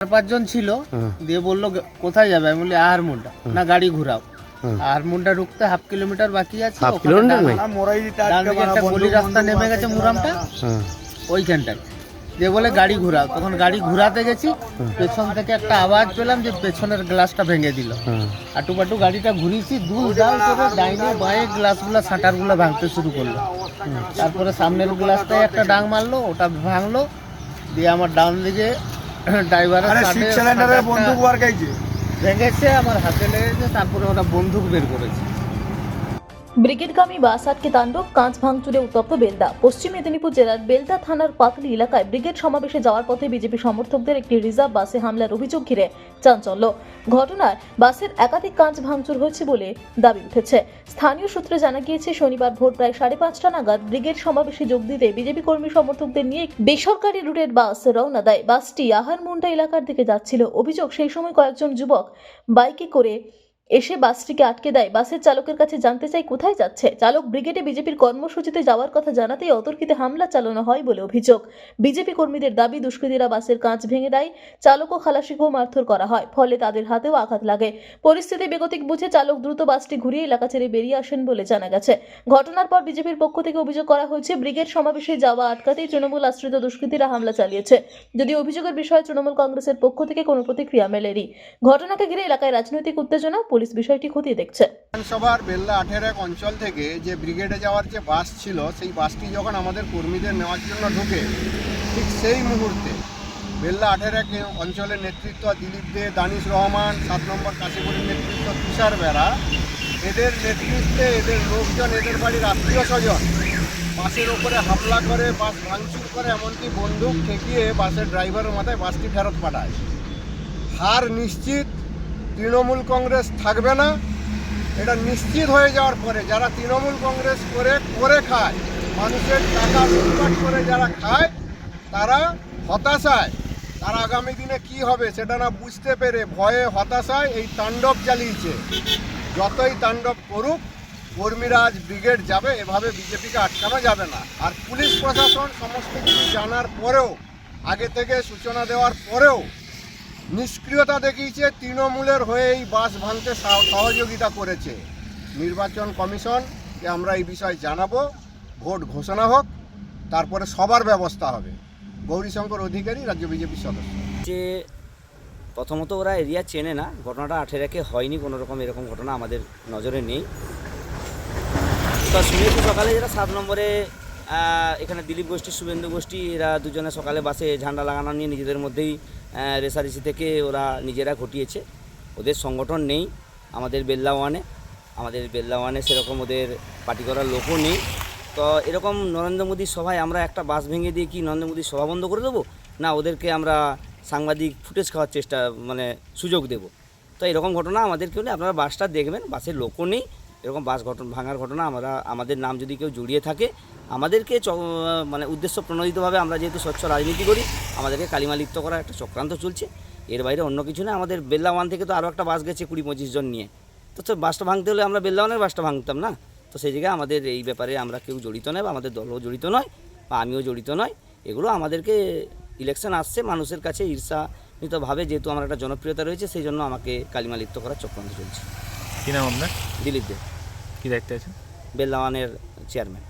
4-5 জন ছিল, দিয়ে বললো কোথায় যাবে, আমি বলি আহারমুন্ডা, না গাড়ি ঘুরাও। আহারমুন্ডা ঢুকতে 1/2 কিলোমিটার বাকি আছে, ডান দিকে একটা গলি রাস্তা নেমে গেছে মুরামটা, ওইখানটায় দিয়ে বলে গাড়ি ঘুরাও। তখন গাড়ি ঘুরাতে গেছি, পেছন থেকে একটা আওয়াজ পেলাম যে পেছনের গ্লাসটা ভেঙে দিল। আটুপাটু গাড়িটা ঘুরিয়েছি, দুল জাল করে ডাইনে বাঁয়ে গ্লাসগুলো শাটারগুলো ভাঙতে শুরু করলো। তারপরে সামনের গ্লাসটায় একটা ডাং মারলো, ওটা ভাঙলো, দিয়ে আমার ডান দিকে ড্রাইভারের বন্দুক ভেঙেছে, আমার হাতে লেগেছে। তারপরে ওরা বন্দুক বের করেছে। ব্রিগেডগামী বাস আটকে তাণ্ডব, কাঁচ ভাঙচুরে উত্তপ্ত বেলদা। পশ্চিম মেদিনীপুর জেলার বেলদা থানার পাতলি এলাকায় ব্রিগেড সমাবেশে যাওয়ার পথে বিজেপি সমর্থকদের একটি রিজার্ভ বাসে হামলার অভিযোগ ঘিরে চাঞ্চল্য। ঘটনায় বাসের একাধিক কাঁচ ভাঙচুর হয়েছে বলে দাবি উঠেছে। স্থানীয় সূত্রে জানা গিয়েছে, শনিবার ভোর প্রায় 5:30টা নাগাদ ব্রিগেড সমাবেশে যোগ দিতে বিজেপি কর্মী সমর্থকদের নিয়ে বেসরকারি রুটের বাস রওনা দেয়। বাসটি আহারমুন্ডা এলাকার দিকে যাচ্ছিল। অভিযোগ, সেই সময় কয়েকজন যুবক বাইকে করে এসে বাসটিকে আটকে দেয়। বাসের চালকের কাছে জানতে চাই কোথায় যাচ্ছে। চালক ব্রিগেডে বিজেপির কর্মসূচিতে যাওয়ার কথা জানাতেই অতর্কিতে হামলা চালানো হয় বলে অভিযোগ। বিজেপি কর্মীদের দাবি, দুষ্কৃতীরা বাসের কাঁচ ভেঙে দেয়, চালক ও খালাসিকেও মারধর করা হয়, ফলে তাদের হাতেও আঘাত লাগে। পরিস্থিতি বেগতিক বুঝে চালক দ্রুত বাসটি ঘুরিয়ে এলাকা ছেড়ে বেরিয়ে আসেন বলে জানা গেছে। ঘটনার পর বিজেপির পক্ষ থেকে অভিযোগ করা হয়েছে, ব্রিগেড সমাবেশে যাওয়া আটকাতেই তৃণমূল আশ্রিত দুষ্কৃতীরা হামলা চালিয়েছে। যদিও অভিযোগের বিষয়ে তৃণমূল কংগ্রেসের পক্ষ থেকে কোনো প্রতিক্রিয়া মেলেনি। ঘটনাকে ঘিরে এলাকায় রাজনৈতিক উত্তেজনা, পুলিশ বিষয়টি খতিয়ে দেখছে। বিধানসভার বেল্লা 18 অঞ্চল থেকে যে ব্রিগেডে যাওয়ার যে বাস ছিল, সেই বাসটি যখন আমাদের কর্মীদের নেওয়ার জন্য ঢুকে, ঠিক সেই মুহূর্তে বেল্লা 18 অঞ্চলের নেতৃত্ব দিলীপ দে, দানিশ রহমান, 7 নম্বর কাশীপুরের নেতৃত্ব তুষার বেরা, এদের নেতৃত্বে এদের লোকজন, এদের বাড়ির আত্মীয় স্বজন বাসের ওপরে হামলা করে, বাস ভাঙচুর করে, এমনকি বন্দুক ঠেকিয়ে বাসের ড্রাইভারের মাথায় বাসটি ফেরত পাঠায়। হার নিশ্চিত, তৃণমূল কংগ্রেস থাকবে না। এটা নিশ্চিত হয়ে যাওয়ার পরে যারা তৃণমূল কংগ্রেস করে খায়, মানুষের টাকা লুটপাট করে যারা খায়, তারা হতাশায়, তারা আগামী দিনে কি হবে সেটা না বুঝতে পেরে ভয়ে হতাশায় এই তাণ্ডব চালিয়েছে। যতই তাণ্ডব করুক, কর্মীরা আজ ব্রিগেড যাবে, এভাবে বিজেপিকে আটকানো যাবে না। আর পুলিশ প্রশাসন সমস্ত কিছু জানার পরেও, আগে থেকে সূচনা দেওয়ার পরেও নিষ্ক্রিয়তা দেখিয়েছে, তৃণমূলের হয়ে এই বাস ভাঙতে সহযোগিতা করেছে। নির্বাচন কমিশনকে আমরা এই বিষয়ে জানাবো, ভোট ঘোষণা হোক, তারপরে সবার ব্যবস্থা হবে। গৌরীশঙ্কর অধিকারী, রাজ্য বিজেপির সদস্য। যে প্রথমত ওরা এরিয়া চেনে না, ঘটনাটা 18 হয়নি, কোনো রকম এরকম ঘটনা আমাদের নজরে নেই। তো শুনেছি সকালে যারা 7 নম্বরে এখানে দিলীপ গোষ্ঠী, শুভেন্দু গোষ্ঠী, এরা দুজনে সকালে বাসে ঝান্ডা লাগানো নিয়ে নিজেদের মধ্যেই রেসারেসি থেকে ওরা নিজেরা ঘটিয়েছে। ওদের সংগঠন নেই আমাদের বেল্লা ওয়ানে সেরকম ওদের পার্টি করার লোকও নেই। তো এরকম নরেন্দ্র মোদীর সভায় আমরা একটা বাস ভেঙে দিয়ে কি নরেন্দ্র মোদীর সভা বন্ধ করে দেবো? না, ওদেরকে আমরা সাংবাদিক ফুটেজ খাওয়ার সুযোগ দেব? তো এরকম ঘটনা আমাদের কেউ নেই। আপনারা বাসটা দেখবেন, বাসের লোকও নেই। এরকম বাস ভাঙার ঘটনা আমাদের নাম যদি কেউ জড়িয়ে থাকে, আমাদেরকে উদ্দেশ্য প্রণোদিতভাবে, আমরা যেহেতু স্বচ্ছ রাজনীতি করি, আমাদেরকে কালিমালিপ্ত করার একটা চক্রান্ত চলছে। এর বাইরে অন্য কিছু না। আমাদের বেল্লা ওয়ান থেকে তো আরও একটা বাস গেছে 20-25 জন নিয়ে, তো বাসটা ভাঙতে হলে আমরা বেল্লা ওয়ানের বাসটা ভাঙতাম না? তো সেই জায়গায় আমাদের এই ব্যাপারে আমরা কেউ জড়িত নয়, বা আমাদের দলও জড়িত নয়, বা আমিও জড়িত নয়। এগুলো আমাদেরকে ইলেকশন আসছে, মানুষের কাছে ঈর্ষান্বিতভাবে, যেহেতু আমার একটা জনপ্রিয়তা রয়েছে, সেই জন্য আমাকে কালিমালিপ্ত করার চক্রান্ত চলছে। কী নাম আপনার? দিলীপ দে। কী দায়িত্বে আছেন? বেল্লা ওয়ানের চেয়ারম্যান।